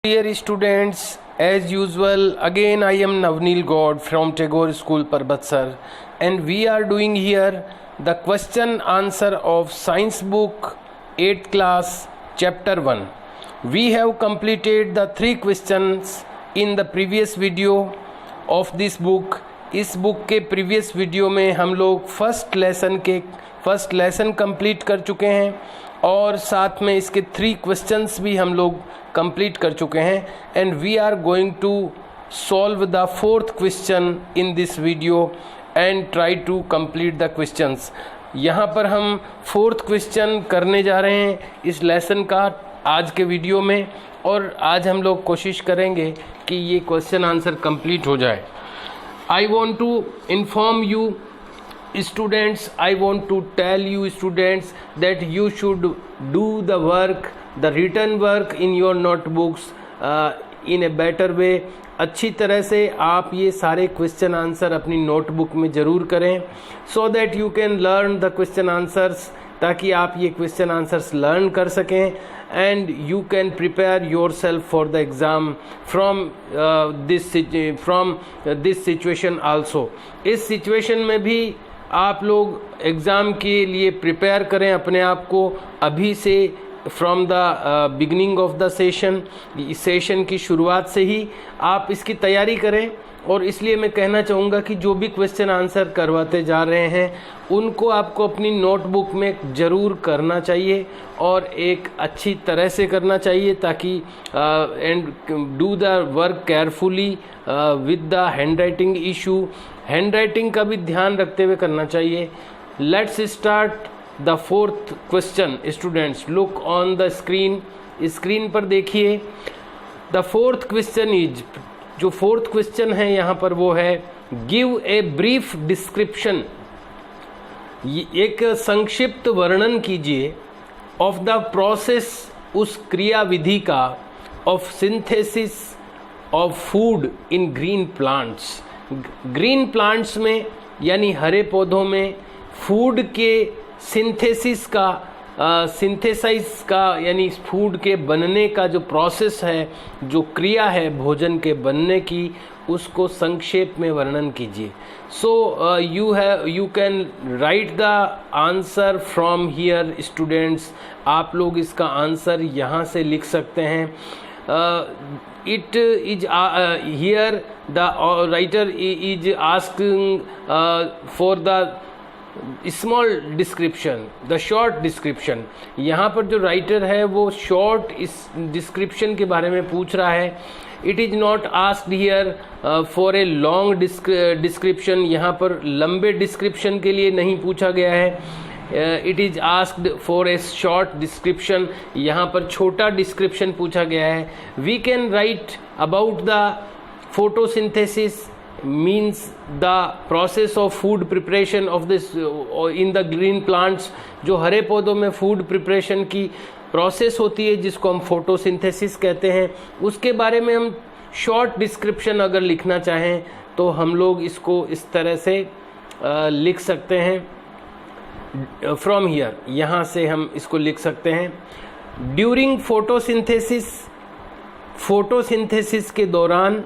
Dear students, as usual, again I am Navneel God from Tagore School, Parbatsar, and we are doing here the question answer of Science Book 8th class, Chapter 1. We have completed the 3 questions in the previous video of this book. इस book के previous video में हम लोग first lesson complete कर चुके हैं और साथ में इसके 3 क्वेश्चंस भी हम लोग कंप्लीट कर चुके हैं and we are going to solve the 4th question in this video and try to complete the questions. यहाँ पर हम 4th क्वेश्चन करने जा रहे हैं इस लेसन का आज के वीडियो में और आज हम लोग कोशिश करेंगे कि ये क्वेश्चन आंसर कंप्लीट हो जाए. I want to inform you students, I want to tell you students that you should do the work, the written work in your notebooks in a better way. अच्छी तरह से आप ये सारे question answer अपनी notebook में ज़रूर करें so that you can learn the question answers, ताकि आप ये क्वेश्चन आंसर्स लर्न कर सकें and you can prepare yourself for the exam from this situation also. इस सिचुएशन में भी आप लोग एग्ज़ाम के लिए प्रिपेयर करें अपने आप को अभी से. From the beginning of the session, इस सेशन की शुरुआत से ही आप इसकी तैयारी करें. और इसलिए मैं कहना चाहूँगा कि जो भी क्वेश्चन आंसर करवाते जा रहे हैं उनको आपको अपनी नोटबुक में ज़रूर करना चाहिए और एक अच्छी तरह से करना चाहिए ताकि and do the work carefully with the hand writing issue. Hand writing का भी ध्यान रखते हुए करना चाहिए. Let's start the 4th question. Students look on the screen. Screen पर देखिए. द 4th क्वेश्चन इज, जो 4th क्वेश्चन है यहाँ पर वो है गिव ए ब्रीफ डिस्क्रिप्शन. एक संक्षिप्त वर्णन कीजिए ऑफ द प्रोसेस, उस क्रिया विधि का, of synthesis of food in green plants. Green plants में यानी हरे पौधों में फूड के सिंथेसिस का सिंथेसाइज का यानी फूड के बनने का जो प्रोसेस है, जो क्रिया है भोजन के बनने की, उसको संक्षेप में वर्णन कीजिए. सो you can write the answer from here students. आप लोग इसका आंसर यहाँ से लिख सकते हैं. It is here the writer is asking for the small description, the short description. यहाँ पर जो राइटर है वो शॉर्ट इस डिस्क्रिप्शन के बारे में पूछ रहा है. It is not asked here for a long description. यहाँ पर लंबे डिस्क्रिप्शन के लिए नहीं पूछा गया है. It is asked for a short description. यहाँ पर छोटा डिस्क्रिप्शन पूछा गया है. We can write about the photosynthesis means the process of food preparation of this in the green plants. जो हरे पौधों में फूड प्रिपरेशन की प्रोसेस होती है जिसको हम फोटोसिंथेसिस कहते हैं, उसके बारे में हम शॉर्ट डिस्क्रिप्शन अगर लिखना चाहें तो हम लोग इसको इस तरह से लिख सकते हैं. फ्रॉम हियर, यहाँ से हम इसको लिख सकते हैं. ड्यूरिंग फोटोसिंथेसिस के दौरान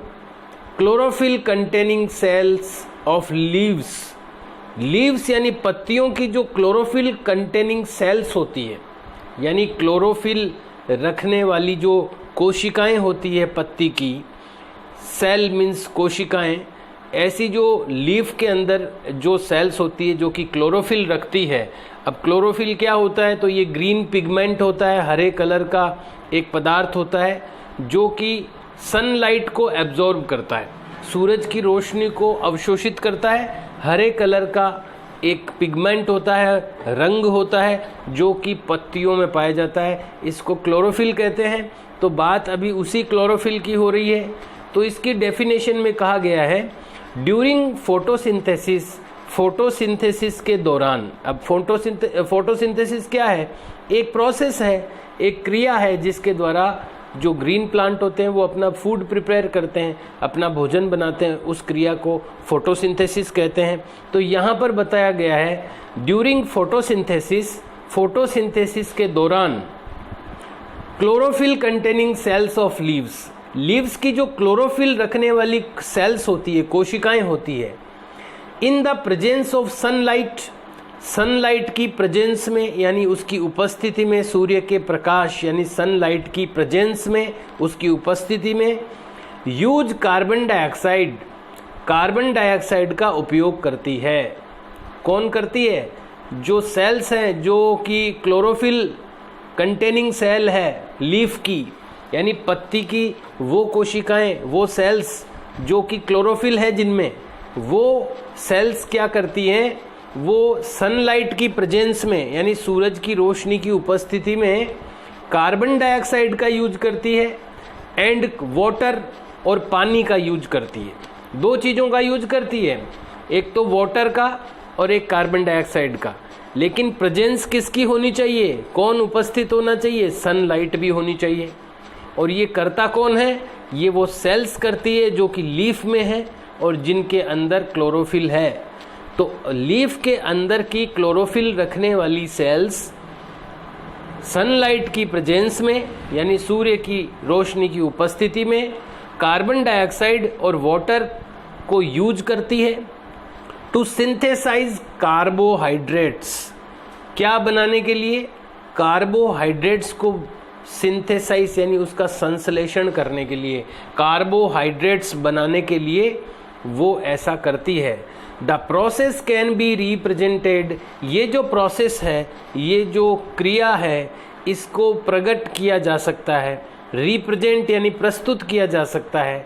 chlorophyll containing cells of leaves यानी पत्तियों की जो क्लोरोफिल कंटेनिंग सेल्स होती है, यानी क्लोरोफिल रखने वाली जो कोशिकाएं होती है पत्ती की, सेल मीन्स कोशिकाएं, ऐसी जो लीफ के अंदर जो सेल्स होती है जो कि क्लोरोफिल रखती है. अब क्लोरोफिल क्या होता है, तो ये ग्रीन पिगमेंट होता है, हरे कलर का एक पदार्थ होता है जो कि सनलाइट को एब्जॉर्ब करता है, सूरज की रोशनी को अवशोषित करता है. हरे कलर का एक पिगमेंट होता है, रंग होता है जो कि पत्तियों में पाया जाता है, इसको क्लोरोफिल कहते हैं. तो बात अभी उसी क्लोरोफिल की हो रही है. तो इसकी डेफिनेशन में कहा गया है ड्यूरिंग फोटोसिंथेसिस के दौरान. अब फोटोसिंथेसिस क्या है, एक प्रोसेस है, एक क्रिया है जिसके द्वारा जो ग्रीन प्लांट होते हैं वो अपना फूड प्रिपेयर करते हैं, अपना भोजन बनाते हैं, उस क्रिया को फोटोसिंथेसिस कहते हैं. तो यहाँ पर बताया गया है ड्यूरिंग फोटोसिंथेसिस के दौरान chlorophyll containing cells of leaves, leaves की जो क्लोरोफिल रखने वाली सेल्स होती है, कोशिकाएं होती है, in the presence of sunlight, sunlight की प्रेजेंस में यानी उसकी उपस्थिति में, सूर्य के प्रकाश यानी सनलाइट की प्रेजेंस में, उसकी उपस्थिति में use carbon dioxide, carbon dioxide का उपयोग करती है। कौन करती है? जो सेल्स हैं जो कि क्लोरोफिल कंटेनिंग सेल है लीफ की यानी पत्ती की, वो कोशिकाएं, वो सेल्स जो कि क्लोरोफिल है जिनमें, वो सेल्स क्या करती हैं? वो सनलाइट की प्रेजेंस में यानी सूरज की रोशनी की उपस्थिति में कार्बन डाइऑक्साइड का यूज करती है एंड वाटर और पानी का यूज करती है। दो चीज़ों का यूज करती है, एक तो वाटर का और एक कार्बन डाइऑक्साइड का। लेकिन प्रेजेंस किसकी होनी चाहिए? कौन उपस्थित होना चाहिए? सनलाइट भी होनी चाहिए। और ये करता कौन है? ये वो सेल्स करती है जो कि लीफ में है और जिनके अंदर क्लोरोफिल है। तो लीफ के अंदर की क्लोरोफिल रखने वाली सेल्स सनलाइट की प्रेजेंस में यानी सूर्य की रोशनी की उपस्थिति में कार्बन डाइऑक्साइड और वाटर को यूज करती है टू सिंथेसाइज कार्बोहाइड्रेट्स। क्या बनाने के लिए? कार्बोहाइड्रेट्स को सिंथेसाइज यानी उसका संश्लेषण करने के लिए, कार्बोहाइड्रेट्स बनाने के लिए वो ऐसा करती है। The process can be represented, ये जो प्रोसेस है, ये जो क्रिया है, इसको प्रकट किया जा सकता है, रिप्रेजेंट यानी प्रस्तुत किया जा सकता है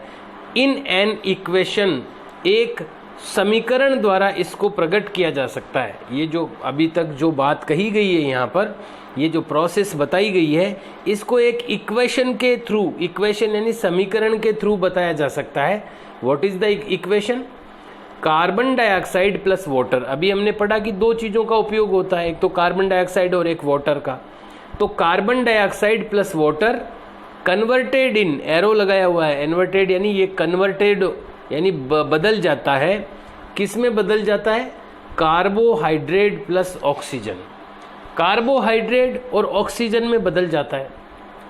इन एन इक्वेशन, एक समीकरण द्वारा इसको प्रकट किया जा सकता है। ये जो अभी तक जो बात कही गई है यहाँ पर, ये जो प्रोसेस बताई गई है, इसको एक इक्वेशन के थ्रू, इक्वेशन यानी समीकरण के थ्रू बताया जा सकता है। What is the equation? Carbon dioxide plus water. अभी हमने पढ़ा कि दो चीज़ों का उपयोग होता है, एक तो कार्बन डाइऑक्साइड और एक वाटर का। तो carbon dioxide plus water converted in, arrow लगाया हुआ है, इन्वर्टेड यानी ये कन्वर्टेड यानी बदल जाता है। किस में बदल जाता है? कार्बोहाइड्रेट प्लस ऑक्सीजन, कार्बोहाइड्रेट और ऑक्सीजन में बदल जाता है।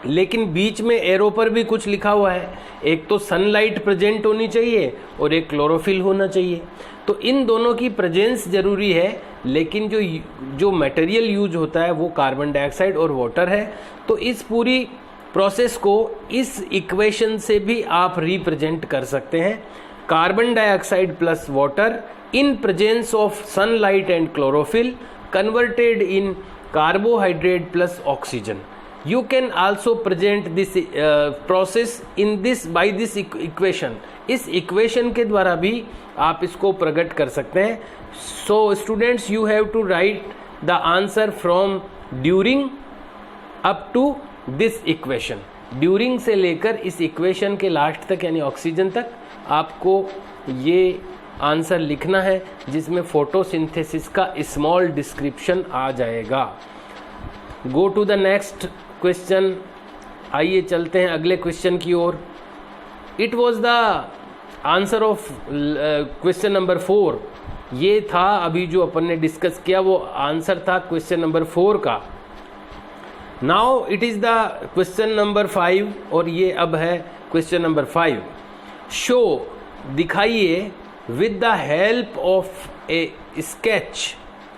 लेकिन बीच में एरो पर भी कुछ लिखा हुआ है, एक तो सनलाइट प्रेजेंट होनी चाहिए और एक क्लोरोफिल होना चाहिए। तो इन दोनों की प्रेजेंस जरूरी है, लेकिन जो मटेरियल यूज होता है वो कार्बन डाइऑक्साइड और वाटर है। तो इस पूरी प्रोसेस को इस इक्वेशन से भी आप रिप्रेजेंट कर सकते हैं। Carbon dioxide plus water in presence of sunlight and chlorophyll converted in carbohydrate plus oxygen. You can also present this process in this by this equation। इस इक्वेशन के द्वारा भी आप इसको प्रकट कर सकते हैं। So students, you have to write the answer from during up to this equation। During से लेकर इस इक्वेशन के लास्ट तक यानी ऑक्सीजन तक आपको ये आंसर लिखना है, जिसमें फोटोसिंथेसिस का स्मॉल डिस्क्रिप्शन आ जाएगा। Go to the next question. आइए चलते हैं अगले क्वेश्चन की ओर। It was the answer of question number 4। ये था अभी जो अपन ने डिस्कस किया, वो आंसर था क्वेश्चन नंबर 4 का। Now it is the question number 5 और ये अब है क्वेश्चन नंबर 5। शो, दिखाइए, with the help of A sketch.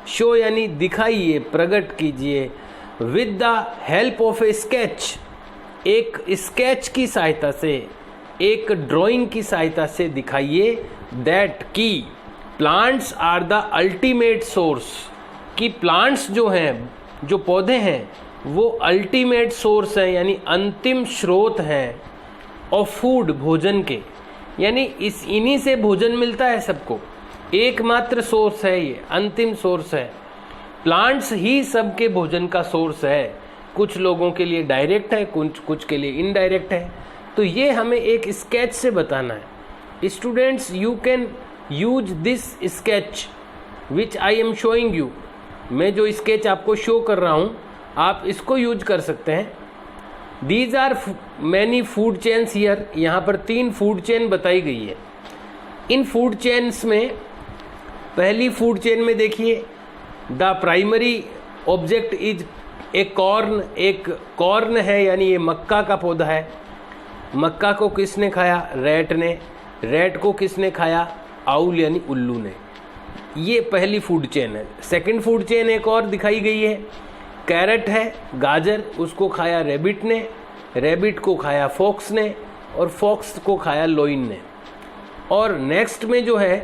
Show यानी दिखाइए, प्रकट कीजिए, with the help of A sketch, एक स्केच की सहायता से, एक ड्राइंग की सहायता से दिखाइए दैट की plants are the ultimate source, कि प्लांट्स जो हैं, जो पौधे हैं, वो अल्टीमेट सोर्स हैं यानी अंतिम स्रोत हैं ऑफ फूड, भोजन के। यानी इन्हीं से भोजन मिलता है सबको, एकमात्र सोर्स है ये, अंतिम सोर्स है। प्लांट्स ही सबके भोजन का सोर्स है। कुछ लोगों के लिए डायरेक्ट है, कुछ के लिए इनडायरेक्ट है। तो ये हमें एक स्केच से बताना है। Students, you can use this sketch which I am showing you. मैं जो स्केच आपको शो कर रहा हूँ, आप इसको यूज कर सकते हैं। These are many food chains here. यहाँ पर 3 फूड चेन बताई गई है। इन फूड चेन्स में पहली फूड चेन में देखिए, द प्राइमरी ऑब्जेक्ट इज एक कॉर्न है, यानी ये मक्का का पौधा है। मक्का को किसने खाया? रैट ने। रैट को किसने खाया? आउल यानी उल्लू ने। ये पहली फूड चेन है। सेकंड फूड चेन एक और दिखाई गई है। कैरेट है, गाजर, उसको खाया रैबिट ने, रैबिट को खाया फॉक्स ने, और फॉक्स को खाया लोइन ने। और नेक्स्ट में जो है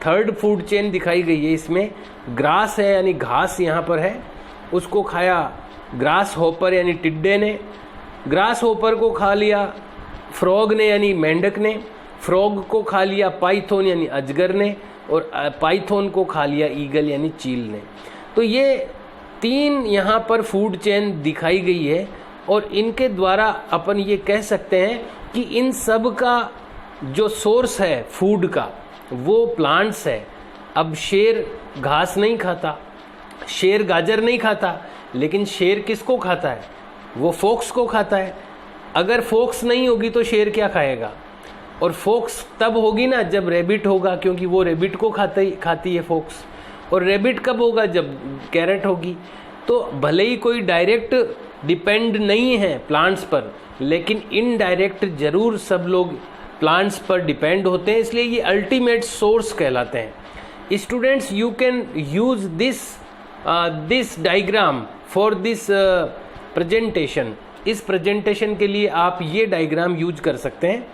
थर्ड फूड चेन दिखाई गई है, इसमें ग्रास है यानी घास यहाँ पर है, उसको खाया ग्रास हॉपर यानी टिड्डे ने। ग्रास हॉपर को खा लिया फ्रॉग ने यानी मेंढक ने, फ्रॉग को खा लिया पाइथन यानी अजगर ने, और पाइथन को खा लिया ईगल यानी चील ने। तो ये 3 यहाँ पर फूड चेन दिखाई गई है, और इनके द्वारा अपन ये कह सकते हैं कि इन सब का जो सोर्स है फूड का वो प्लांट्स है। अब शेर घास नहीं खाता, शेर गाजर नहीं खाता, लेकिन शेर किसको खाता है? वो फॉक्स को खाता है। अगर फॉक्स नहीं होगी तो शेर क्या खाएगा? और फॉक्स तब होगी ना जब रैबिट होगा, क्योंकि वो रैबिट को खाती है फॉक्स। और रैबिट कब होगा? जब कैरेट होगी। तो भले ही कोई डायरेक्ट डिपेंड नहीं है प्लांट्स पर, लेकिन इनडायरेक्ट जरूर सब लोग प्लांट्स पर डिपेंड होते हैं, इसलिए ये अल्टीमेट सोर्स कहलाते हैं। Students, you can use this diagram for this presentation. इस प्रेजेंटेशन के लिए आप ये डायग्राम यूज कर सकते हैं,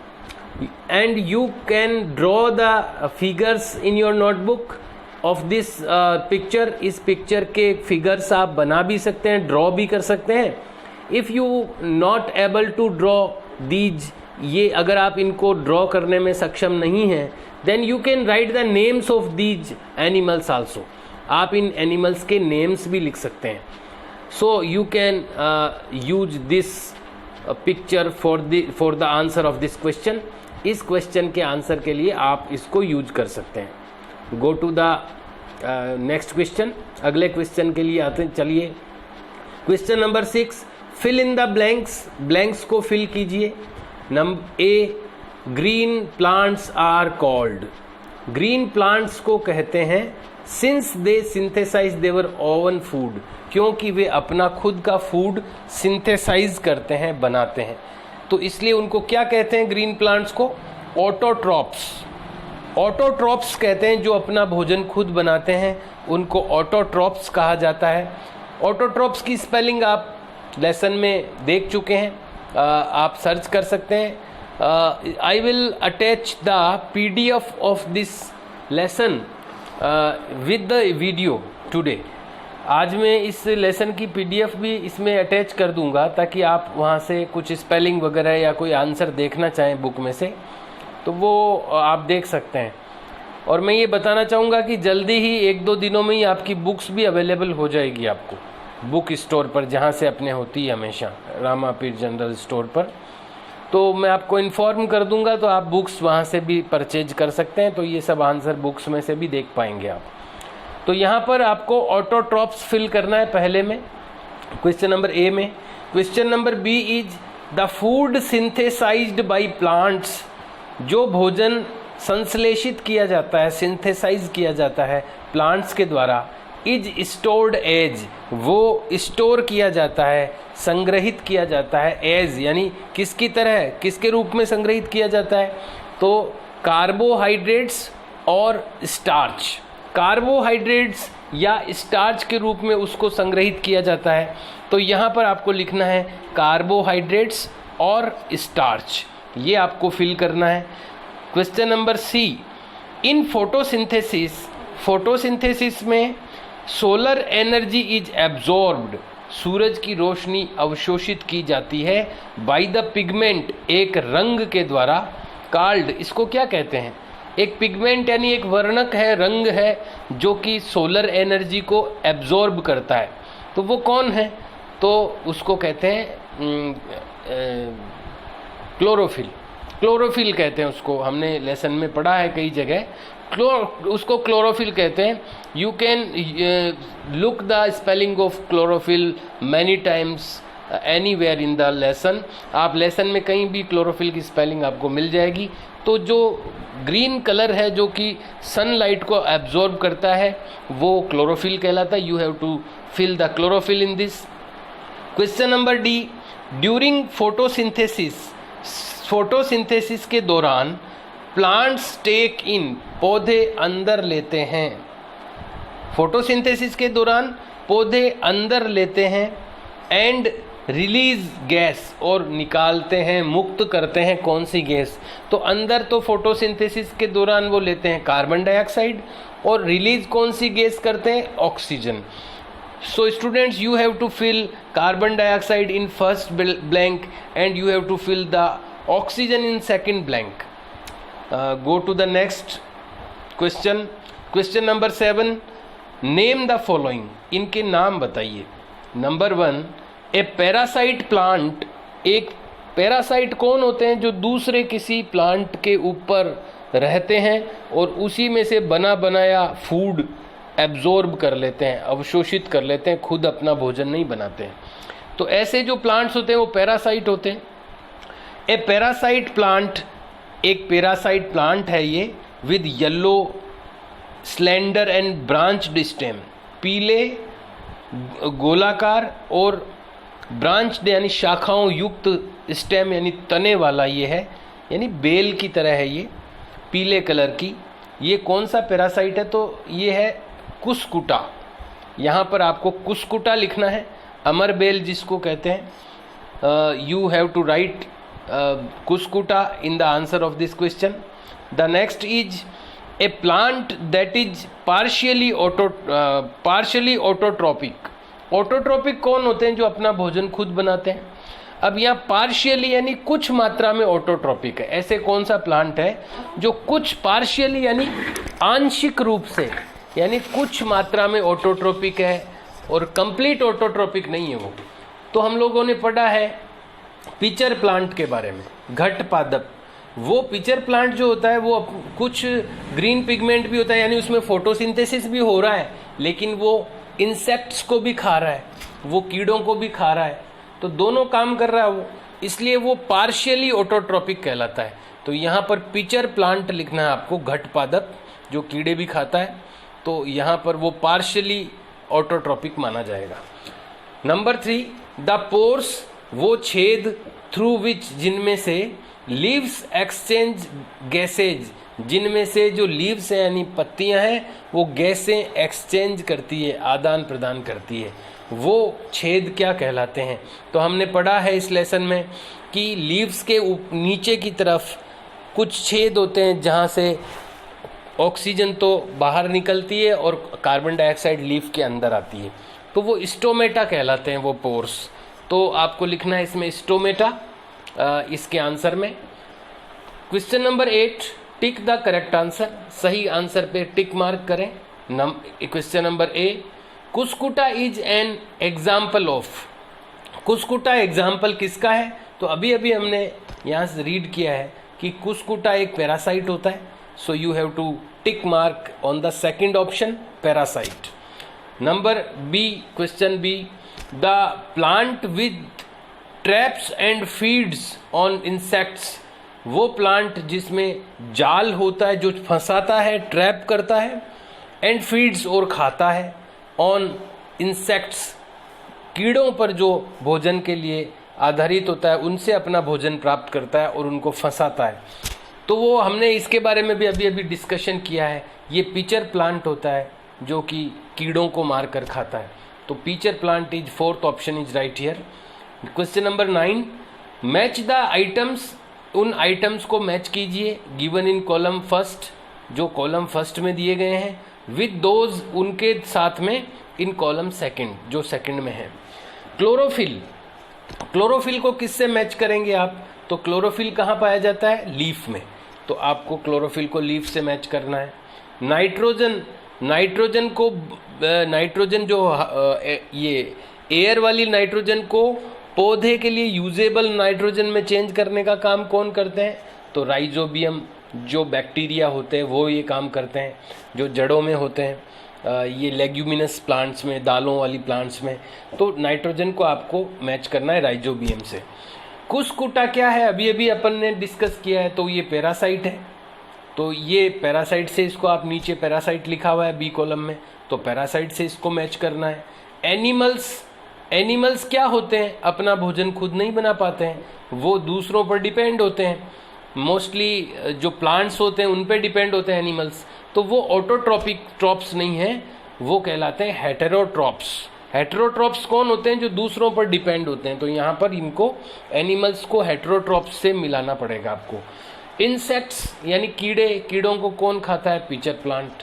and you can draw the figures in your notebook of this picture. इस पिक्चर के फिगर्स आप बना भी सकते हैं, ड्रॉ भी कर सकते हैं। If you not able to draw these, ये अगर आप इनको ड्रॉ करने में सक्षम नहीं हैं, then you can write the names of these animals also. आप इन एनिमल्स के नेम्स भी लिख सकते हैं। So you can use this picture for the answer of this question. इस क्वेश्चन के आंसर के लिए आप इसको यूज कर सकते हैं। Go to the next question. अगले क्वेश्चन के लिए आते हैं। चलिए, question number 6, fill in the blanks. Blanks को फिल कीजिए। Number A, green plants are called. Green plants को कहते हैं since they synthesize their own food, क्योंकि वे अपना खुद का फूड सिंथेसाइज करते हैं, बनाते हैं। तो इसलिए उनको क्या कहते हैं? ग्रीन प्लांट्स को ऑटोट्रॉप्स। ऑटोट्रॉप्स कहते हैं, जो अपना भोजन खुद बनाते हैं उनको ऑटोट्रॉप्स कहा जाता है। ऑटोट्रॉप्स की स्पेलिंग आप लेसन में देख चुके हैं, आप सर्च कर सकते हैं। I will attach the PDF of this lesson with the video today. आज मैं इस लेसन की PDF भी इसमें अटैच कर दूंगा, ताकि आप वहाँ से कुछ स्पेलिंग वगैरह या कोई आंसर देखना चाहें बुक में से तो वो आप देख सकते हैं। और मैं ये बताना चाहूँगा कि जल्दी ही 1-2 दिनों में ही आपकी बुक्स भी अवेलेबल हो जाएगी आपको बुक स्टोर पर, जहाँ से अपने होती है हमेशा, रामापीर जनरल स्टोर पर। तो मैं आपको इन्फॉर्म कर दूंगा, तो आप बुक्स वहाँ से भी परचेज कर सकते हैं। तो ये सब आंसर बुक्स में से भी देख पाएंगे आप। तो यहाँ पर आपको ऑटोट्रॉप्स फिल करना है पहले में, क्वेश्चन नंबर ए में। Question number B is the food synthesized by plants. जो भोजन संश्लेषित किया जाता है, सिंथेसाइज किया जाता है प्लांट्स के द्वारा, इज स्टोर्ड एज, वो स्टोर किया जाता है, संग्रहित किया जाता है। एज यानी किसकी तरह, किसके रूप में संग्रहित किया जाता है? तो कार्बोहाइड्रेट्स और स्टार्च। कार्बोहाइड्रेट्स या स्टार्च के रूप में उसको संग्रहित किया जाता है। तो यहाँ पर आपको लिखना है कार्बोहाइड्रेट्स और स्टार्च, ये आपको फिल करना है। Question number C, in photosynthesis, photosynthesis में सोलर एनर्जी इज एब्जॉर्ब्ड, सूरज की रोशनी अवशोषित की जाती है, बाय द पिगमेंट, एक रंग के द्वारा, कॉल्ड, इसको क्या कहते हैं? एक पिगमेंट यानी एक वर्णक है, रंग है, जो कि सोलर एनर्जी को एब्जॉर्ब करता है। तो वो कौन है? तो उसको कहते हैं क्लोरोफिल। क्लोरोफिल कहते हैं उसको, हमने लेसन में पढ़ा है कई जगह। उसको क्लोरोफिल कहते हैं। You can look the spelling of chlorophyll many times anywhere in the lesson. आप लेसन में कहीं भी क्लोरोफिल की स्पेलिंग आपको मिल जाएगी। तो जो ग्रीन कलर है, जो कि सनलाइट को एब्जॉर्ब करता है, वो क्लोरोफिल कहलाता है। You have to fill the chlorophyll in this. Question number D, during photosynthesis के दौरान प्लांट्स टेक इन, पौधे अंदर लेते हैं। फोटोसिंथेसिस के दौरान पौधे अंदर लेते हैं एंड रिलीज गैस, और निकालते हैं, मुक्त करते हैं कौन सी गैस? तो अंदर तो फोटोसिंथेसिस के दौरान वो लेते हैं कार्बन डाइऑक्साइड, और रिलीज कौन सी गैस करते हैं? Oxygen. So students, you have to fill carbon dioxide in first blank and you have to fill the oxygen in second blank. Go to the next question. Question number 7. Name the following. इनके नाम बताइए। Number 1, a parasite plant. एक parasite कौन होते हैं? जो दूसरे किसी प्लांट के ऊपर रहते हैं और उसी में से बना बनाया फूड एब्जॉर्ब कर लेते हैं, अवशोषित कर लेते हैं, खुद अपना भोजन नहीं बनाते हैं। तो ऐसे जो प्लांट्स होते हैं वो पैरासाइट होते हैं। ए पैरासाइट प्लांट, एक पैरासाइट प्लांट है ये, with yellow slender and branched stem, पीले गोलाकार और ब्रांच्ड यानी शाखाओं युक्त स्टेम यानी तने वाला ये है, यानी बेल की तरह है ये, पीले कलर की। ये कौन सा पैरासाइट है? तो ये है कुस्कुटा। यहाँ पर आपको कुस्कुटा लिखना है, अमर बेल जिसको कहते हैं। You have to write cuscuta in the answer of this question. The next is a plant that is partially autotrophic. Autotrophic कौन होते हैं? जो अपना भोजन खुद बनाते हैं। अब यहाँ पार्शियली यानी कुछ मात्रा में ऑटोट्रॉपिक है। ऐसे कौन सा प्लांट है जो कुछ पार्शियली यानी आंशिक रूप से, यानी कुछ मात्रा में ऑटोट्रॉपिक है और कंप्लीट ऑटोट्रॉपिक नहीं है वो? तो हम लोगों ने पढ़ा है पिचर प्लांट के बारे में, घट पादप। वो पिचर प्लांट जो होता है वो कुछ ग्रीन पिगमेंट भी होता है, यानी उसमें फोटोसिंथेसिस भी हो रहा है, लेकिन वो इंसेक्ट्स को भी खा रहा है, वो कीड़ों को भी खा रहा है, तो दोनों काम कर रहा है वो, इसलिए वो पार्शियली ऑटोट्रॉपिक कहलाता है। तो यहाँ पर पिचर प्लांट लिखना है आपको, घट पादप जो कीड़े भी खाता है, तो यहाँ पर वो पार्शियली ऑटोट्रॉपिक माना जाएगा। नंबर 3, द पोर्स, वो छेद, थ्रू विच, जिनमें से, लीव्स एक्सचेंज गैसेज, जिनमें से जो लीव्स हैं यानी पत्तियां हैं वो गैसें एक्सचेंज करती है, आदान प्रदान करती है, वो छेद क्या कहलाते हैं? तो हमने पढ़ा है इस लेसन में कि लीव्स के नीचे की तरफ कुछ छेद होते हैं जहाँ से ऑक्सीजन तो बाहर निकलती है और कार्बन डाइऑक्साइड लीफ के अंदर आती है, तो वो स्टोमेटा कहलाते हैं वो पोर्स। तो आपको लिखना है इसमें स्टोमेटा इसके आंसर में। Question number 8, tick the correct answer, सही आंसर पे टिक मार्क करें। Question number A, कुस्कुटा is an example of. कुस्कुटा example किसका है? तो अभी अभी हमने यहाँ से रीड किया है कि कुस्कुटा एक पैरासाइट होता है। So you have to tick mark on the second option, parasite. Number B, question B, the plant with traps and feeds on insects, वो प्लांट जिसमें जाल होता है, जो फंसाता है, ट्रैप करता है, एंड फीड्स और खाता है, ऑन इंसेक्ट्स, कीड़ों पर जो भोजन के लिए आधारित होता है, उनसे अपना भोजन प्राप्त करता है और उनको फंसाता है। तो वो हमने इसके बारे में भी अभी अभी डिस्कशन किया है। ये पिचर प्लांट होता है जो कि कीड़ों को मार कर खाता है। तो pitcher plant is, fourth option is right here. Question number 9, match the items, उन आइटम्स को मैच कीजिए गिवन इन कॉलम फर्स्ट, जो कॉलम फर्स्ट में दिए गए हैं, विद दोज, उनके साथ में, इन कॉलम सेकंड, जो सेकंड में है। क्लोरोफिल, क्लोरोफिल को किससे मैच करेंगे आप? तो क्लोरोफिल कहाँ पाया जाता है? लीफ में, तो आपको क्लोरोफिल को लीफ से मैच करना है। नाइट्रोजन, नाइट्रोजन को, नाइट्रोजन जो ये एयर वाली नाइट्रोजन को पौधे के लिए यूजेबल नाइट्रोजन में चेंज करने का काम कौन करते हैं? तो राइजोबियम, जो बैक्टीरिया होते हैं वो ये काम करते हैं, जो जड़ों में होते हैं, ये लेग्यूमिनस प्लांट्स में, दालों वाली प्लांट्स में। तो नाइट्रोजन को आपको मैच करना है राइजोबियम से। कुस्कुटा क्या है? अभी अभी अपन ने डिस्कस किया है, तो ये पैरासाइट है। तो ये पैरासाइट से, इसको आप नीचे पैरासाइट लिखा हुआ है बी कॉलम में, तो पैरासाइट से इसको मैच करना है। एनिमल्स, एनिमल्स क्या होते हैं, अपना भोजन खुद नहीं बना पाते हैं, वो दूसरों पर डिपेंड होते हैं। मोस्टली जो प्लांट्स होते हैं उन पे डिपेंड होते हैं एनिमल्स, तो वो ऑटोट्रॉपिक ट्रॉप्स नहीं हैं, वो कहलाते हैं हेटेरोट्रॉप्स। हेटेरोट्रॉप्स कौन होते हैं, जो दूसरों पर डिपेंड होते हैं। तो यहाँ पर इनको एनिमल्स को हेटेरोट्रॉप्स से मिलाना पड़ेगा आपको। इंसेक्ट्स यानी कीड़े, कीड़ों को कौन खाता है, पिचर प्लांट।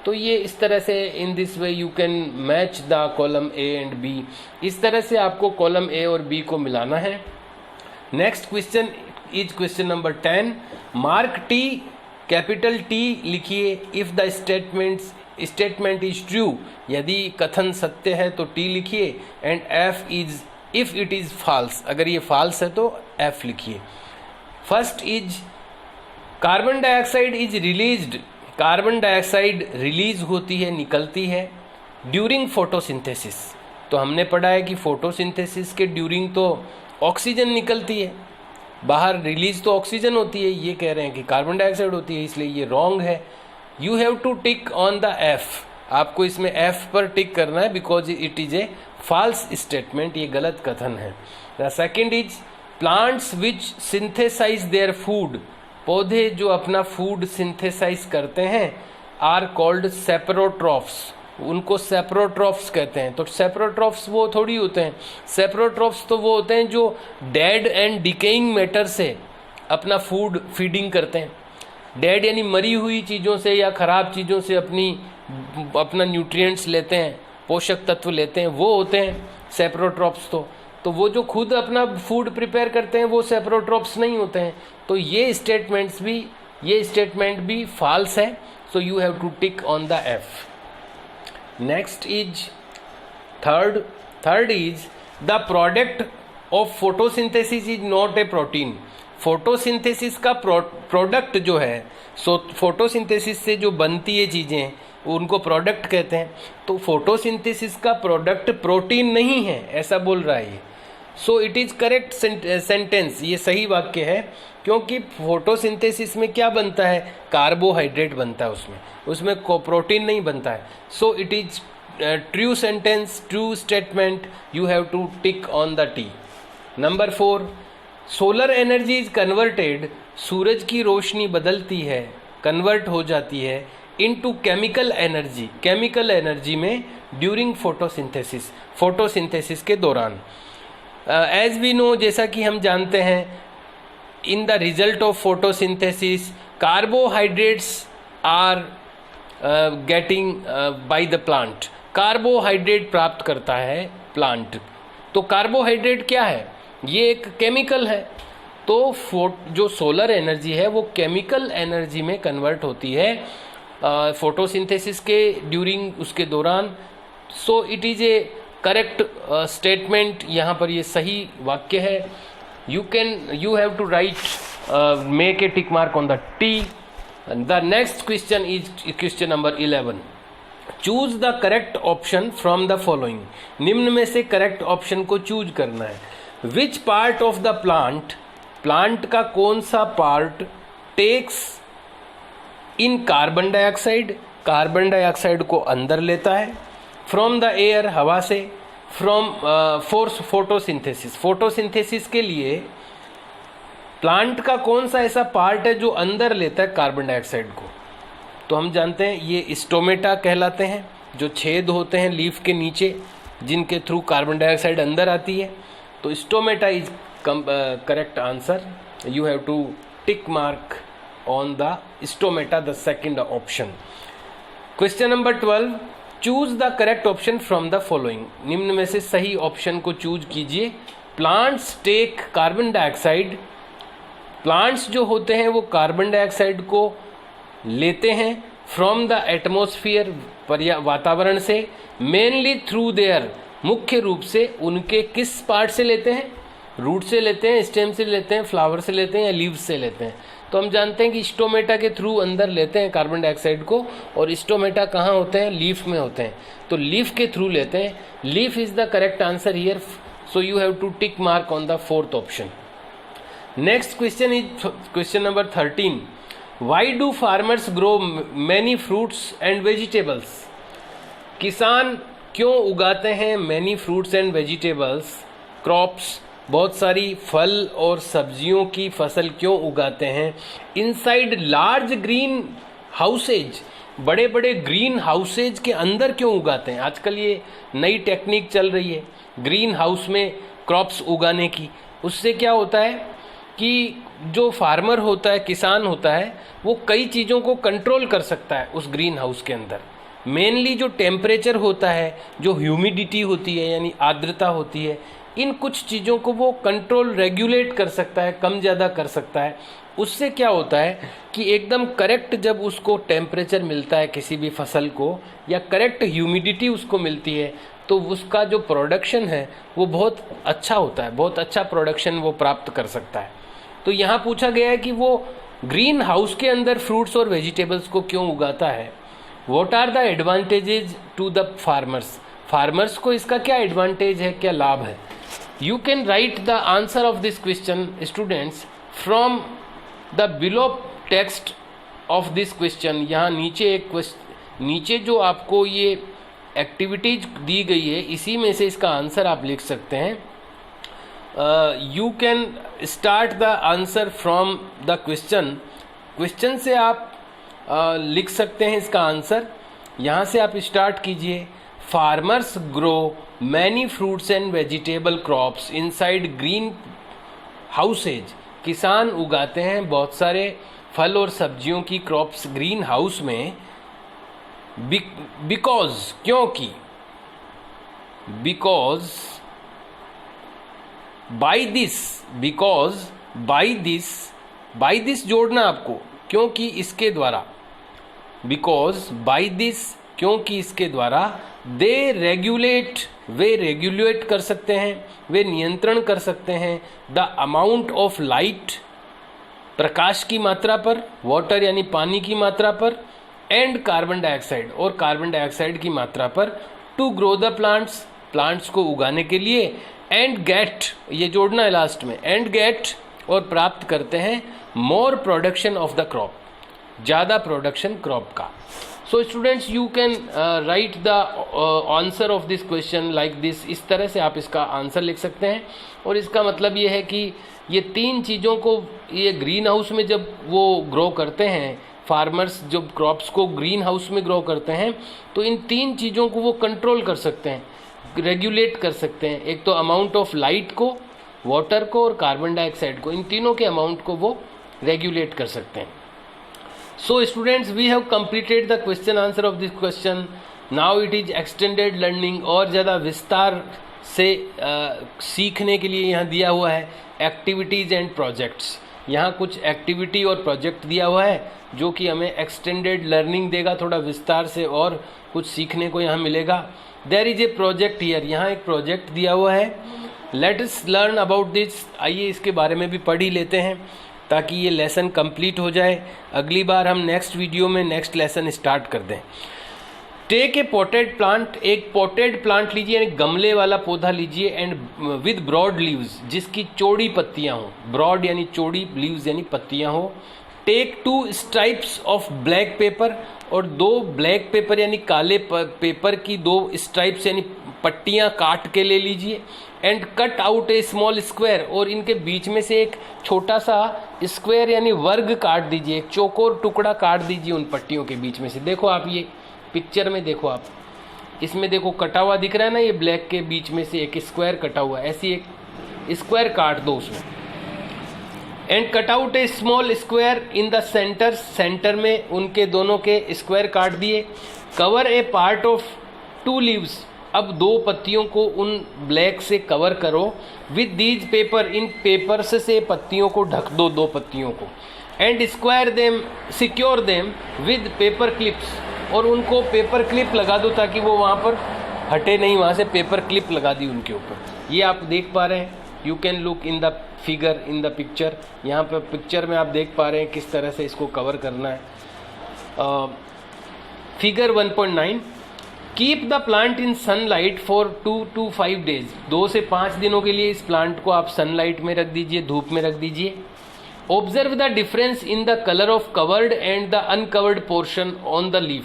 तो ये इस तरह से in this way you can match the column A and B. इस तरह से आपको कॉलम ए और बी को मिलाना है। Next question is question number 10। Mark T, capital T लिखिए if the statement is true, यदि कथन सत्य है तो टी लिखिए, and F is if it is false, अगर ये फॉल्स है तो एफ लिखिए। First is carbon dioxide is released, carbon dioxide release होती है, निकलती है ड्यूरिंग फोटोसिंथेसिस। तो हमने पढ़ा है कि फोटोसिंथेसिस के ड्यूरिंग तो ऑक्सीजन निकलती है, बाहर रिलीज तो ऑक्सीजन होती है, ये कह रहे हैं कि कार्बन डाइऑक्साइड होती है, इसलिए ये रॉन्ग है। You have to tick on the F, आपको इसमें एफ पर टिक करना है, because it is a false statement, ये गलत कथन है। The second is plants which synthesise their food, पौधे जो अपना फूड सिंथेसाइज करते हैं, आर कॉल्ड सेप्रोट्रॉफ्स, उनको सेप्रोट्रॉफ्स कहते हैं। तो सेप्रोट्रॉफ्स वो थोड़ी होते हैं, सेप्रोट्रॉफ्स तो वो होते हैं जो डेड एंड डिकेइंग मैटर से अपना फूड फीडिंग करते हैं। डेड यानी मरी हुई चीज़ों से या ख़राब चीज़ों से अपना न्यूट्रिएंट्स लेते हैं, पोषक तत्व लेते हैं, वो होते हैं सेप्रोट्रॉफ्स। तो वो जो खुद अपना फूड प्रिपेयर करते हैं वो सेप्रोट्रॉप्स नहीं होते हैं। तो ये स्टेटमेंट भी फॉल्स है, so you have to tick on the F. Next is third is the product of photosynthesis is not a protein. Photosynthesis का प्रोडक्ट जो है, सो फोटोसिंथेसिस से जो बनती है चीज़ें उनको प्रोडक्ट कहते हैं। तो फोटोसिंथेसिस का प्रोडक्ट प्रोटीन नहीं है, ऐसा बोल रहा है ये। सो इट इज़ करेक्ट सेंटेंस, ये सही वाक्य है, क्योंकि फोटोसिंथेसिस में क्या बनता है, कार्बोहाइड्रेट बनता है, उसमें प्रोटीन नहीं बनता है। So it is true sentence, true statement, you have to tick on the T. Number 4, solar energy is converted, सूरज की रोशनी बदलती है, कन्वर्ट हो जाती है into chemical energy, chemical energy में ड्यूरिंग फोटोसिंथेसिस, फोटोसिंथेसिस के दौरान। एज वी नो, जैसा कि हम जानते हैं, in the result of photosynthesis carbohydrates are getting by the plant, carbohydrate प्राप्त करता है प्लांट। तो कार्बोहाइड्रेट क्या है, ये एक केमिकल है। तो जो सोलर एनर्जी है वो केमिकल एनर्जी में कन्वर्ट होती है फोटोसिंथेसिस के ड्यूरिंग, उसके दौरान। So it is a correct statement, यहाँ पर ये सही वाक्य है। You have to write make a tick mark on the T. The next question is question number 11। Choose the correct option from the following, निम्न में से करेक्ट ऑप्शन को चूज करना है। Which part of the plant, plant का कौन सा part takes in carbon dioxide, carbon dioxide को अंदर लेता है, फ्रॉम द एयर, हवा से, फ्रॉम फोर्स फोटोसिंथेसिस, फोटोसिंथेसिस के लिए प्लांट का कौन सा ऐसा पार्ट है जो अंदर लेता है कार्बन डाइऑक्साइड को। तो हम जानते हैं ये स्टोमेटा कहलाते हैं, जो छेद होते हैं लीफ के नीचे जिनके थ्रू कार्बन डाइऑक्साइड अंदर आती है। तो stomata is correct answer, you have to tick mark on the stomata, the second option. Question number 12, choose the correct option from the following, निम्न में से सही ऑप्शन को चूज कीजिए। Plants take carbon dioxide, plants जो होते हैं वो कार्बन डाइऑक्साइड को लेते हैं फ्रॉम द एटमॉस्फेयर, वातावरण से, मेनली थ्रू देयर, मुख्य रूप से उनके किस पार्ट से लेते हैं, रूट से लेते हैं, स्टेम से लेते हैं, फ्लावर से लेते हैं या लीव्स से लेते हैं। तो हम जानते हैं कि स्टोमेटा के थ्रू अंदर लेते हैं कार्बन डाइऑक्साइड को, और स्टोमेटा कहाँ होते हैं, लीफ में होते हैं। तो लीफ के थ्रू लेते हैं, leaf is the correct answer here, so you have to tick mark on the fourth option. Next question is question number 13, why do farmers grow many fruits and vegetables, किसान क्यों उगाते हैं many fruits and vegetables crops, बहुत सारी फल और सब्जियों की फसल क्यों उगाते हैं इनसाइड लार्ज ग्रीन हाउसेज, बड़े बड़े ग्रीन हाउसेज के अंदर क्यों उगाते हैं। आजकल ये नई टेक्निक चल रही है ग्रीन हाउस में क्रॉप्स उगाने की। उससे क्या होता है कि जो फार्मर होता है, किसान होता है, वो कई चीज़ों को कंट्रोल कर सकता है उस ग्रीन हाउस के अंदर। मेनली जो टेम्परेचर होता है, जो ह्यूमिडिटी होती है यानी आर्द्रता होती है, इन कुछ चीज़ों को वो कंट्रोल रेगुलेट कर सकता है, कम ज़्यादा कर सकता है। उससे क्या होता है कि एकदम करेक्ट जब उसको टेम्परेचर मिलता है किसी भी फसल को, या करेक्ट ह्यूमिडिटी उसको मिलती है, तो उसका जो प्रोडक्शन है वो बहुत अच्छा होता है, बहुत अच्छा प्रोडक्शन वो प्राप्त कर सकता है। तो यहाँ पूछा गया है कि वो ग्रीन हाउस के अंदर फ्रूट्स और वेजिटेबल्स को क्यों उगाता है। What are the advantages to the farmers, farmers को इसका क्या एडवांटेज है, क्या लाभ है। You can write the answer of this question students from the below text of this question. यहाँ नीचे नीचे जो आपको ये एक्टिविटीज दी गई है इसी में से इसका आंसर आप लिख सकते हैं। You can start the answer from the question से आप लिख सकते हैं इसका आंसर। यहाँ से आप स्टार्ट कीजिए। Farmers grow many fruits and vegetable crops inside green houses, किसान उगाते हैं बहुत सारे फल और सब्जियों की क्रॉप्स ग्रीन हाउस में। बिकॉज, क्योंकि, because by this, because by this जोड़ना आपको, क्योंकि इसके द्वारा, बिकॉज बाई दिस, क्योंकि इसके द्वारा, दे रेगुलेट, वे रेगुलेट कर सकते हैं, वे नियंत्रण कर सकते हैं, द अमाउंट ऑफ लाइट, प्रकाश की मात्रा पर, वाटर यानी पानी की मात्रा पर, एंड कार्बन डाइऑक्साइड, और कार्बन डाइऑक्साइड की मात्रा पर, to grow the plants, plants को उगाने के लिए, एंड गेट, ये जोड़ना है लास्ट में, एंड गेट, और प्राप्त करते हैं, मोर प्रोडक्शन ऑफ द क्रॉप, ज़्यादा प्रोडक्शन क्रॉप का। So students you can write the answer of this question like this, इस तरह से आप इसका आंसर लिख सकते हैं। और इसका मतलब ये है कि ये तीन चीज़ों को, ये ग्रीन हाउस में जब वो ग्रो करते हैं, फार्मर्स जब क्रॉप्स को ग्रीन हाउस में ग्रो करते हैं, तो इन तीन चीज़ों को वो कंट्रोल कर सकते हैं, रेगुलेट कर सकते हैं। एक तो अमाउंट ऑफ लाइट को, वाटर को और कार्बन डाइऑक्साइड को, इन तीनों के अमाउंट को वो रेगुलेट कर सकते हैं। So students we have completed the question answer of this question. Now it is extended learning, और ज़्यादा विस्तार से सीखने के लिए यहाँ दिया हुआ है एक्टिविटीज़ एंड प्रोजेक्ट्स। यहाँ कुछ एक्टिविटी और प्रोजेक्ट दिया हुआ है जो कि हमें एक्सटेंडेड लर्निंग देगा, थोड़ा विस्तार से और कुछ सीखने को यहाँ मिलेगा। There is a project here, यहाँ एक प्रोजेक्ट दिया हुआ है। Let us learn about this, आइए इसके बारे में भी पढ़ ही लेते हैं ताकि ये लेसन कंप्लीट हो जाए। अगली बार हम नेक्स्ट वीडियो में नेक्स्ट लेसन स्टार्ट कर दें। टेक ए पॉटेड प्लांट, एक पॉटेड प्लांट लीजिए यानी गमले वाला पौधा लीजिए, एंड विद ब्रॉड लीव्स, जिसकी चौड़ी पत्तियां हो, ब्रॉड यानी चौड़ी, लीव्स यानी पत्तियां हो। Take 2 stripes of black paper, और 2 ब्लैक पेपर यानी काले पेपर की 2 स्ट्राइप्स यानी पट्टियां काट के ले लीजिए। And cut out A small square, और इनके बीच में से एक छोटा सा स्क्वायर यानी वर्ग काट दीजिए, एक चौकोर टुकड़ा काट दीजिए उन पट्टियों के बीच में से। देखो आप ये पिक्चर में देखो, आप इसमें देखो कटा हुआ दिख रहा है ना, ये ब्लैक के बीच में से एक स्क्वायर कटा हुआ है, ऐसी एक स्क्वायर काट दो उसमें। And cut out A small square in the centre, centre में उनके दोनों के स्क्वायर काट दिए। Cover A part of 2 leaves, अब 2 पत्तियों को उन ब्लैक से कवर करो। With these paper, in paper से पत्तियों को ढक दो, 2 पत्तियों को। And square them, secure them with paper clips, और उनको पेपर क्लिप लगा दो ताकि वो वहाँ पर हटे नहीं, वहाँ से पेपर क्लिप लगा दी उनके ऊपर। ये आप देख पा रहे हैं, you can look in the figure in the picture, यहाँ पर पिक्चर में आप देख पा रहे हैं किस तरह से इसको कवर करना है। Figure 1.9, keep the plant in sunlight for 2 to 5 days, 2 से 5 दिनों के लिए इस प्लांट को आप सनलाइट में रख दीजिए, धूप में रख दीजिए। Observe the difference in the colour of covered and the uncovered portion on the leaf.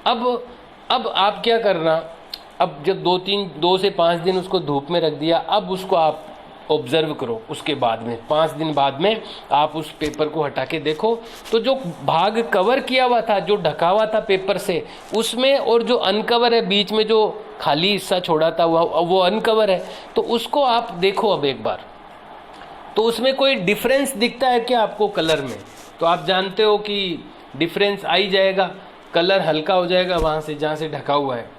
अब आप क्या करना, अब जब 2 से 5 दिन उसको धूप में रख दिया, अब उसको आप ऑब्जर्व करो। उसके बाद में 5 दिन बाद में आप उस पेपर को हटा के देखो तो जो भाग कवर किया हुआ था, जो ढका हुआ था पेपर से, उसमें और जो अनकवर है, बीच में जो खाली हिस्सा छोड़ा था वो अनकवर है, तो उसको आप देखो अब एक बार। तो उसमें कोई डिफरेंस दिखता है क्या आपको कलर में? तो आप जानते हो कि डिफरेंस आ ही जाएगा, कलर हल्का हो जाएगा वहाँ से जहाँ से ढका हुआ है।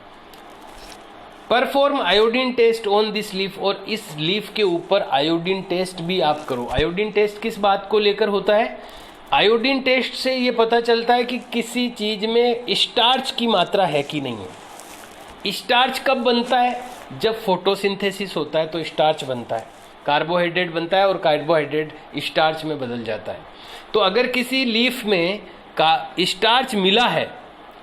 Perform iodine test on this leaf, और इस लीफ के ऊपर आयोडीन टेस्ट भी आप करो। आयोडीन टेस्ट किस बात को लेकर होता है? आयोडीन टेस्ट से ये पता चलता है कि किसी चीज़ में स्टार्च की मात्रा है कि नहीं है। स्टार्च कब बनता है? जब फोटोसिंथेसिस होता है तो स्टार्च बनता है, कार्बोहाइड्रेट बनता है और कार्बोहाइड्रेट स्टार्च में बदल जाता है। तो अगर किसी लीफ में का स्टार्च मिला है,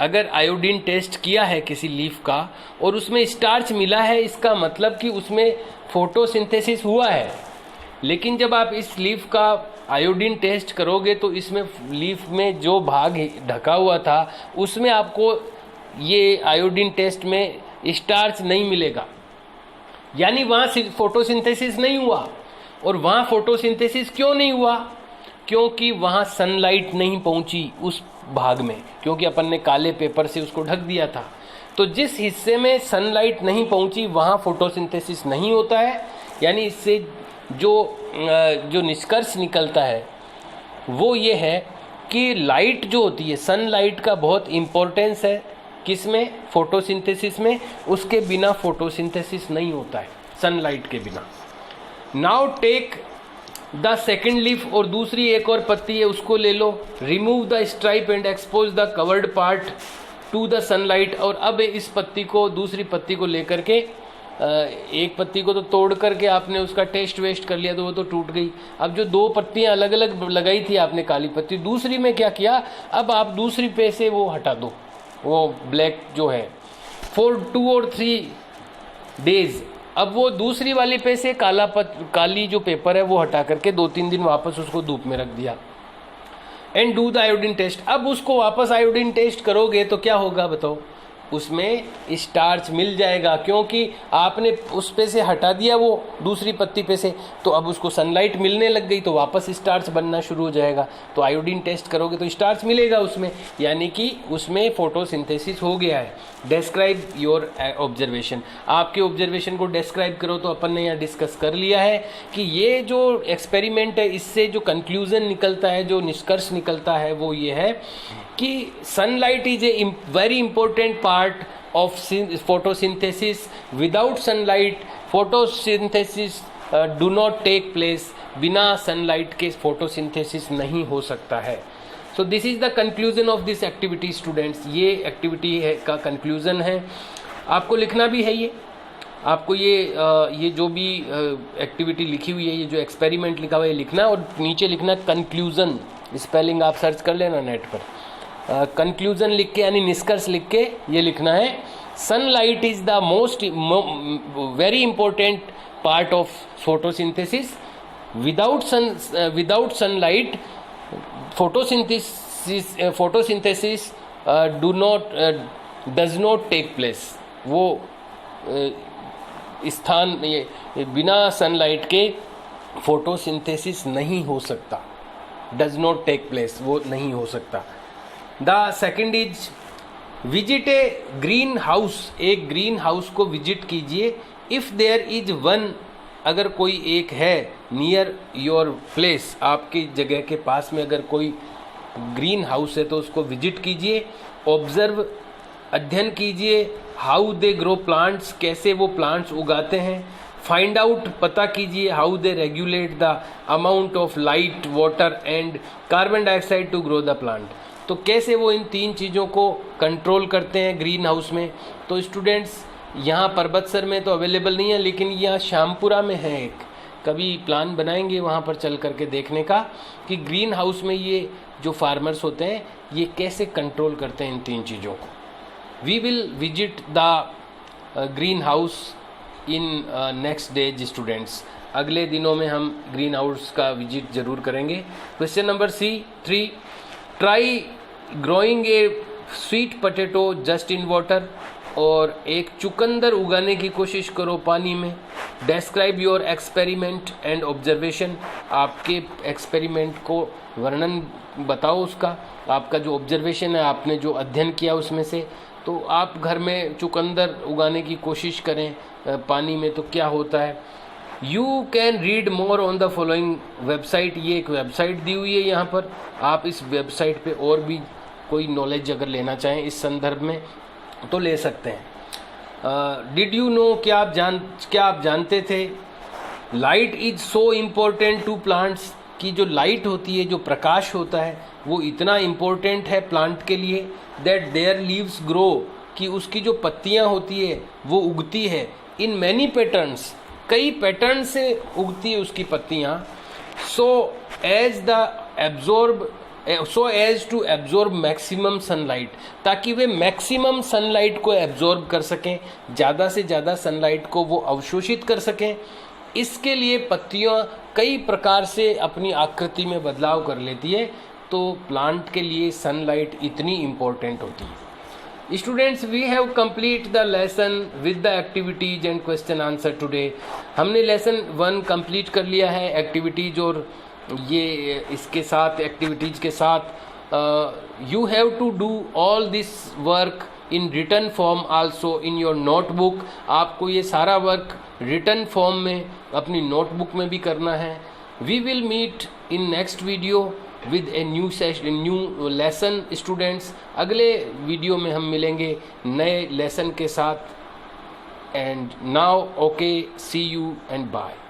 अगर आयोडीन टेस्ट किया है किसी लीफ का और उसमें स्टार्च मिला है, इसका मतलब कि उसमें फोटोसिंथेसिस हुआ है। लेकिन जब आप इस लीफ का आयोडीन टेस्ट करोगे तो इसमें लीफ में जो भाग ढका हुआ था उसमें आपको ये आयोडीन टेस्ट में स्टार्च नहीं मिलेगा, यानी वहाँ फोटोसिंथेसिस नहीं हुआ। और वहाँ फोटोसिंथेसिस क्यों नहीं हुआ? क्योंकि वहाँ सनलाइट नहीं पहुँची उस भाग में, क्योंकि अपन ने काले पेपर से उसको ढक दिया था। तो जिस हिस्से में सनलाइट नहीं पहुँची वहाँ फोटोसिंथेसिस नहीं होता है। यानी इससे जो निष्कर्ष निकलता है वो ये है कि लाइट जो होती है, सनलाइट का बहुत इम्पोर्टेंस है किसमें? फोटोसिंथेसिस में। उसके बिना फोटोसिंथेसिस नहीं होता है, सनलाइट के बिना। Now take the second leaf, और दूसरी एक और पत्ती है उसको ले लो। Remove the stripe and expose the covered part to the sunlight. और अब इस पत्ती को, दूसरी पत्ती को लेकर के, एक पत्ती को तो तोड़ करके आपने उसका टेस्ट वेस्ट कर लिया तो वो तो टूट गई। अब जो 2 पत्तियां अलग अलग लगाई थी आपने काली पत्ती, दूसरी में क्या किया? अब आप दूसरी पे से वो हटा दो, वो ब्लैक जो है, फॉर 2 और 3 डेज। अब वो दूसरी वाली पे से काली जो पेपर है वो हटा करके 2-3 दिन वापस उसको धूप में रख दिया। And do the iodine test. अब उसको वापस आयोडीन टेस्ट करोगे तो क्या होगा बताओ? उसमें स्टार्च मिल जाएगा, क्योंकि आपने उस पे से हटा दिया वो दूसरी पत्ती पे से, तो अब उसको सनलाइट मिलने लग गई तो वापस स्टार्च बनना शुरू हो जाएगा। तो आयोडीन टेस्ट करोगे तो स्टार्च मिलेगा उसमें, यानी कि उसमें फोटोसिंथेसिस हो गया है। Describe your observation. आपके ऑब्जर्वेशन को डिस्क्राइब करो। तो अपन ने यहाँ डिस्कस कर लिया है कि ये जो एक्सपेरिमेंट है, इससे जो कंक्लूजन निकलता है, जो निष्कर्ष निकलता है वो ये है कि sunlight is a very important part of photosynthesis. Without sunlight photosynthesis do not take place. बिना सनलाइट के फोटोसिंथेसिस नहीं हो सकता है। So this is the conclusion of this activity students. ये एक्टिविटी है का कंक्लूजन है। आपको लिखना भी है, ये आपको ये जो भी एक्टिविटी लिखी हुई है, ये जो एक्सपेरिमेंट लिखा हुआ है लिखना, और नीचे लिखना कंक्लूजन। स्पेलिंग आप सर्च कर लेना नेट पर। कंक्लूजन लिख के, यानी निष्कर्ष लिख के ये लिखना है, sunlight is the most very important part of photosynthesis. Without sunlight photosynthesis does not take place. वो स्थान, ये बिना सनलाइट के फोटोसिंथेसिस नहीं हो सकता। डज नॉट टेक प्लेस, वो नहीं हो सकता। The second is visit A green house. एक ग्रीन हाउस को विजिट कीजिए। इफ़ देयर इज वन, अगर कोई एक है, नियर योर प्लेस, आपकी जगह के पास में अगर कोई ग्रीन हाउस है तो उसको विजिट कीजिए। ऑब्जर्व, अध्ययन कीजिए, हाउ दे ग्रो प्लांट्स, कैसे वो प्लांट्स उगाते हैं। फाइंड आउट, पता कीजिए, how they regulate the amount of light, water and carbon dioxide to grow the plant. तो कैसे वो इन 3 चीज़ों को कंट्रोल करते हैं ग्रीन हाउस में। तो स्टूडेंट्स, यहाँ परबतसर में तो अवेलेबल नहीं है, लेकिन यहाँ श्यामपुरा में है एक। कभी प्लान बनाएंगे वहाँ पर चल करके देखने का कि ग्रीन हाउस में ये जो फार्मर्स होते हैं ये कैसे कंट्रोल करते हैं इन 3 चीज़ों को। We will visit the green house in next days students. अगले दिनों में हम ग्रीन हाउस का विजिट जरूर करेंगे। Question number 3, try growing A sweet potato just in water. और एक चुकंदर उगाने की कोशिश करो पानी में। Describe your experiment and observation, आपके एक्सपेरिमेंट को वर्णन बताओ उसका, आपका जो ऑब्जर्वेशन है, आपने जो अध्ययन किया उसमें से। तो आप घर में चुकंदर उगाने की कोशिश करें पानी में, तो क्या होता है। You can read more on the following website, ये एक वेबसाइट दी हुई है यहाँ पर, आप इस वेबसाइट पे और भी कोई नॉलेज अगर लेना चाहें इस संदर्भ में तो ले सकते हैं। डिड यू नो, क्या आप जानते थे, light is so important to plants, की जो लाइट होती है, जो प्रकाश होता है, वो इतना इम्पोर्टेंट है प्लांट के लिए। दैट देयर लीव्स ग्रो, कि उसकी जो पत्तियां होती है वो उगती है। इन मैनी पैटर्न्स, कई पैटर्न से उगती है उसकी पत्तियां। So as to absorb maximum sunlight, ताकि वे मैक्सिमम सनलाइट को एब्जॉर्ब कर सकें, ज़्यादा से ज़्यादा सनलाइट को वो अवशोषित कर सकें। इसके लिए पत्तियां कई प्रकार से अपनी आकृति में बदलाव कर लेती है, तो प्लांट के लिए सनलाइट इतनी इम्पोर्टेंट होती है। Students, we have complete the lesson with the activities and question answer today. हमने लेसन 1 कंप्लीट कर लिया है एक्टिविटीज और ये इसके साथ एक्टिविटीज के साथ you have to do all this work in written form also in your notebook. आपको ये सारा वर्क रिटन फॉर्म में अपनी नोटबुक में भी करना है। We will meet in next video with a new lesson students. अगले वीडियो में हम मिलेंगे नए लेसन के साथ। And now okay, see you and bye.